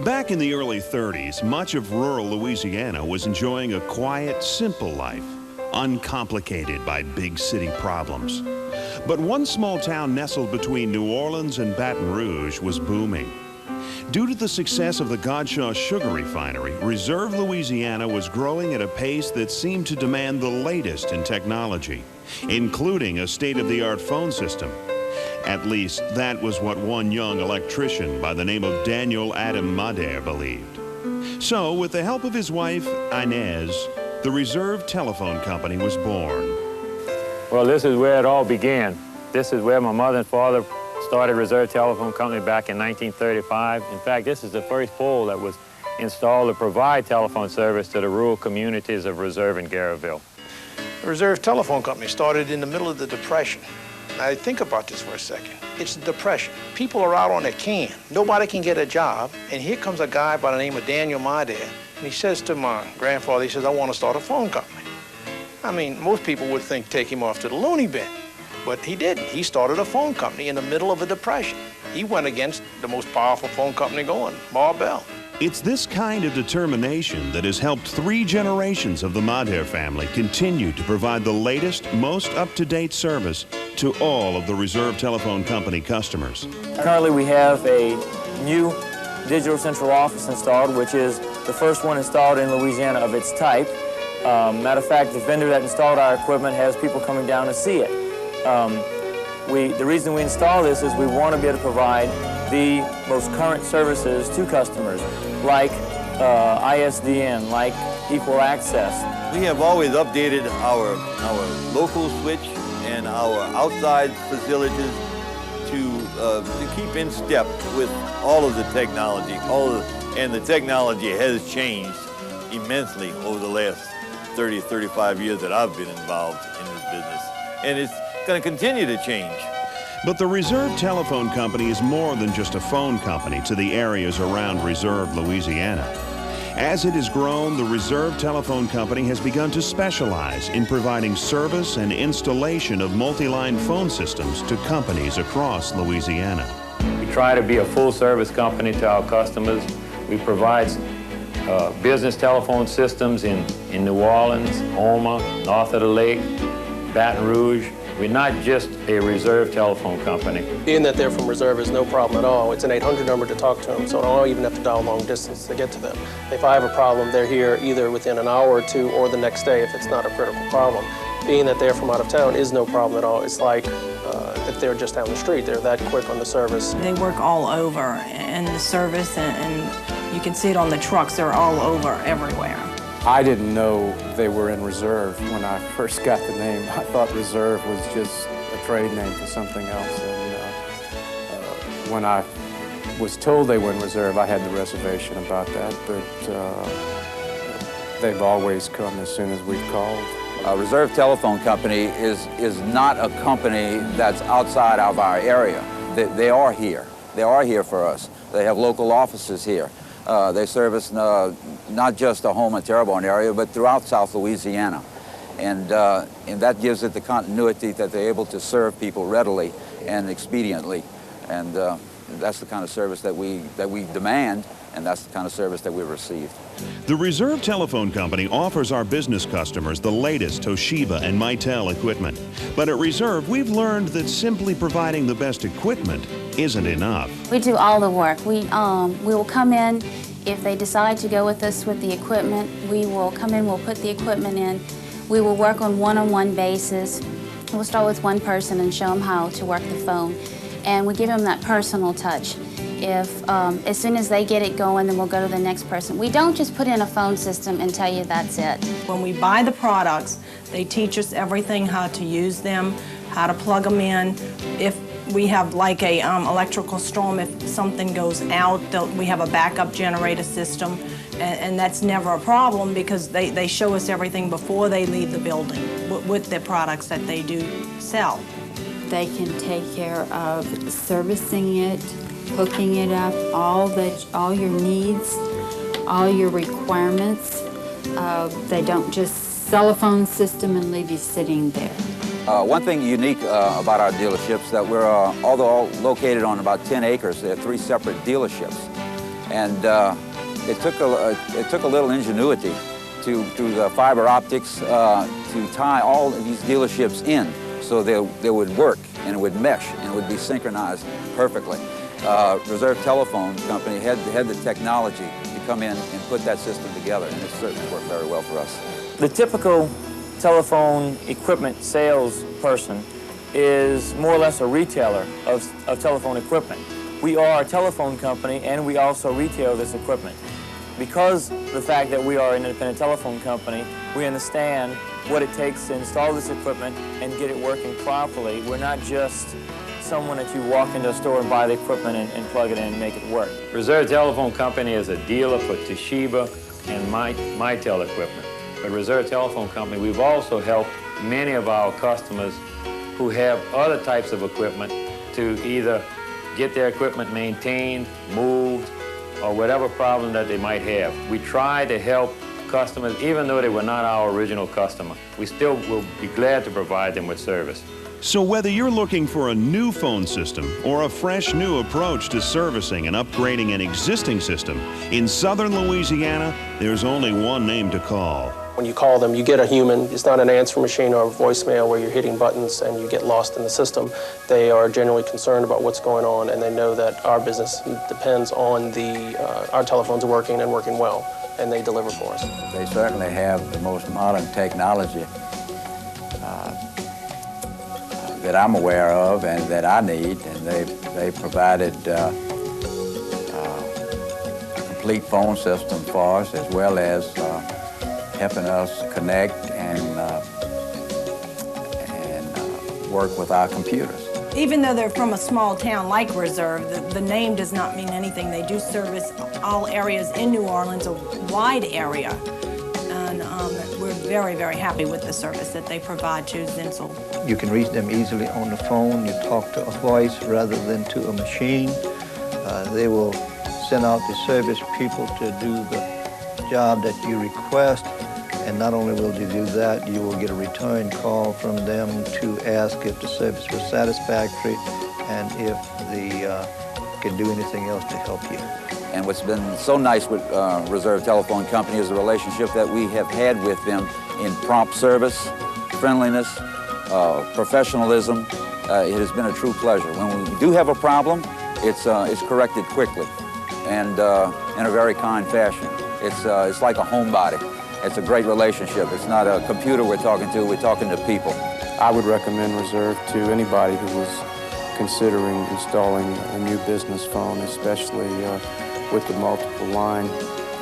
Back in the early 30s, much of rural Louisiana was enjoying a quiet, simple life, uncomplicated by big city problems. But one small town nestled between New Orleans and Baton Rouge was booming. Due to the success of the Godshaw Sugar Refinery, Reserve Louisiana was growing at a pace that seemed to demand the latest in technology, including a state-of-the-art phone system. At least, that was what one young electrician by the name of Daniel Adam Mader believed. So, with the help of his wife, Inez, the Reserve Telephone Company was born. Well, this is where it all began. This is where my mother and father started Reserve Telephone Company back in 1935. In fact, this is the first pole that was installed to provide telephone service to the rural communities of Reserve and Garrettville. The Reserve Telephone Company started in the middle of the Depression. Now, think about this for a second. It's the Depression. People are out on a can. Nobody can get a job. And here comes a guy by the name of Daniel Mader, and he says to my grandfather, he says, I want to start a phone company. I mean, most people would think take him off to the loony bin, but he didn't. He started a phone company in the middle of a Depression. He went against the most powerful phone company going, Bell. It's this kind of determination that has helped 3 generations of the Mader family continue to provide the latest, most up-to-date service to all of the Reserve Telephone Company customers. Currently, we have a new digital central office installed, which is the first one installed in Louisiana of its type. Matter of fact, the vendor that installed our equipment has people coming down to see it. The reason we install this is we want to be able to provide the most current services to customers, like ISDN, like equal access. We have always updated our local switch and our outside facilities to keep in step with all of the technology. And the technology has changed immensely over the last 30, 35 years that I've been involved in this business. And it's going to continue to change. But the Reserve Telephone Company is more than just a phone company to the areas around Reserve, Louisiana. As it has grown, the Reserve Telephone Company has begun to specialize in providing service and installation of multi-line phone systems to companies across Louisiana. We try to be a full-service company to our customers. We provide business telephone systems in New Orleans, Houma, north of the lake, Baton Rouge. We're not just a Reserve Telephone Company. Being that they're from Reserve is no problem at all. It's an 800 number to talk to them, so I don't even have to dial long distance to get to them. If I have a problem, they're here either within an hour or 2 or the next day if it's not a critical problem. Being that they're from out of town is no problem at all. It's like if they're just down the street, they're that quick on the service. They work all over in the service, and you can see it on the trucks. They're all over everywhere. I didn't know they were in Reserve when I first got the name. I thought Reserve was just a trade name for something else. And when I was told they were in Reserve, I had the reservation about that, but they've always come as soon as we've called. Reserve Telephone Company is not a company that's outside of our area. They are here. They are here for us. They have local offices here. They service not just the Houma and Terrebonne area, but throughout South Louisiana. And that gives it the continuity that they're able to serve people readily and expediently. And that's the kind of service that we demand, and that's the kind of service that we receive. The Reserve Telephone Company offers our business customers the latest Toshiba and Mitel equipment. But at Reserve, we've learned that simply providing the best equipment isn't enough. We do all the work. We will come in. If they decide to go with us with the equipment, we will come in, we'll put the equipment in. We will work on one-on-one basis. We'll start with one person and show them how to work the phone. And we give them that personal touch. If, as soon as they get it going, then we'll go to the next person. We don't just put in a phone system and tell you that's it. When we buy the products, they teach us everything, how to use them, how to plug them in. If we have like a electrical storm, if something goes out, we have a backup generator system, and that's never a problem because they show us everything before they leave the building with the products that they do sell. They can take care of servicing it, hooking it up, all your needs, all your requirements. They don't just sell a phone system and leave you sitting there. One thing unique about our dealerships that we're, although located on about 10 acres, they're 3 separate dealerships. And it took a little ingenuity through the fiber optics to tie all of these dealerships in so they would work and it would mesh and it would be synchronized perfectly. Reserve Telephone Company had the technology to come in and put that system together, and it certainly worked very well for us. The typical telephone equipment salesperson is more or less a retailer of telephone equipment. We are a telephone company and we also retail this equipment. Because the fact that we are an independent telephone company, we understand what it takes to install this equipment and get it working properly. We're not just someone that you walk into a store and buy the equipment and plug it in and make it work. Reserve Telephone Company is a dealer for Toshiba and Mitel equipment. But Reserve Telephone Company, we've also helped many of our customers who have other types of equipment to either get their equipment maintained, moved, or whatever problem that they might have. We try to help customers, even though they were not our original customer. We still will be glad to provide them with service. So whether you're looking for a new phone system or a fresh new approach to servicing and upgrading an existing system, in southern Louisiana, there's only one name to call. When you call them, you get a human. It's not an answer machine or a voicemail where you're hitting buttons and you get lost in the system. They are generally concerned about what's going on, and they know that our business depends on our telephones working and working well, and they deliver for us. They certainly have the most modern technology that I'm aware of and that I need, and they provided a complete phone system for us, as well as helping us connect and work with our computers. Even though they're from a small town like Reserve, the name does not mean anything. They do service all areas in New Orleans, a wide area. And we're very, very happy with the service that they provide to Zinsel. You can reach them easily on the phone. You talk to a voice rather than to a machine. They will send out the service people to do the job that you request. And not only will you do that, you will get a return call from them to ask if the service was satisfactory and if they can do anything else to help you. And what's been so nice with Reserve Telephone Company is the relationship that we have had with them in prompt service, friendliness, professionalism. It has been a true pleasure. When we do have a problem, it's corrected quickly and in a very kind fashion. It's like a homebody. It's a great relationship. It's not a computer we're talking to people. I would recommend Reserve to anybody who was considering installing a new business phone, especially with the multiple line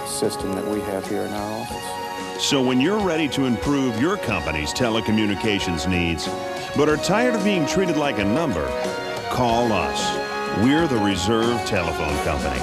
system that we have here in our office. So when you're ready to improve your company's telecommunications needs, but are tired of being treated like a number, call us. We're the Reserve Telephone Company.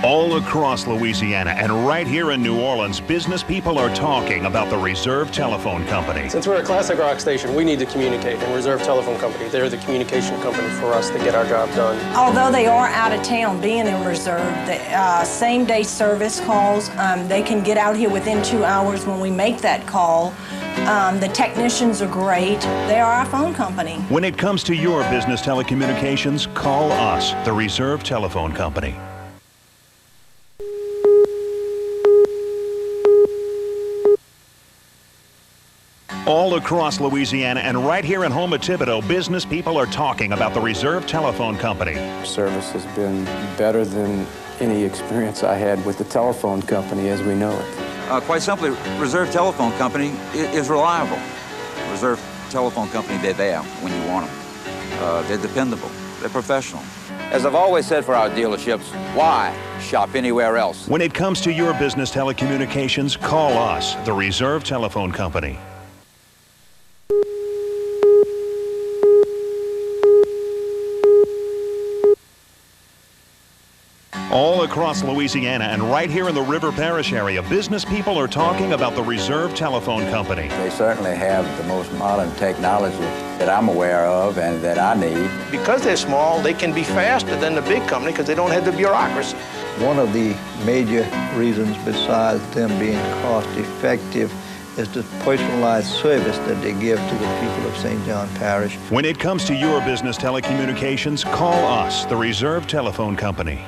All across Louisiana and right here in New Orleans, business people are talking about the Reserve Telephone Company. Since we're a classic rock station, we need to communicate, and Reserve Telephone Company, they're the communication company for us to get our job done. Although they are out of town, being in Reserve, the same-day service calls, they can get out here within 2 hours when we make that call. The technicians are great. They are our phone company. When it comes to your business telecommunications, call us, the Reserve Telephone Company. All across Louisiana and right here in home of Thibodaux, business people are talking about the Reserve Telephone Company. Service has been better than any experience I had with the telephone company as we know it. Quite simply, Reserve Telephone Company is reliable. Reserve Telephone Company, they're there when you want them. They're dependable. They're professional. As I've always said for our dealerships, why shop anywhere else? When it comes to your business telecommunications, call us, the Reserve Telephone Company. All across Louisiana and right here in the River Parish area, business people are talking about the Reserve Telephone Company. They certainly have the most modern technology that I'm aware of and that I need. Because they're small, they can be faster than the big company because they don't have the bureaucracy. One of the major reasons besides them being cost effective is the personalized service that they give to the people of St. John Parish. When it comes to your business telecommunications, call us, the Reserve Telephone Company.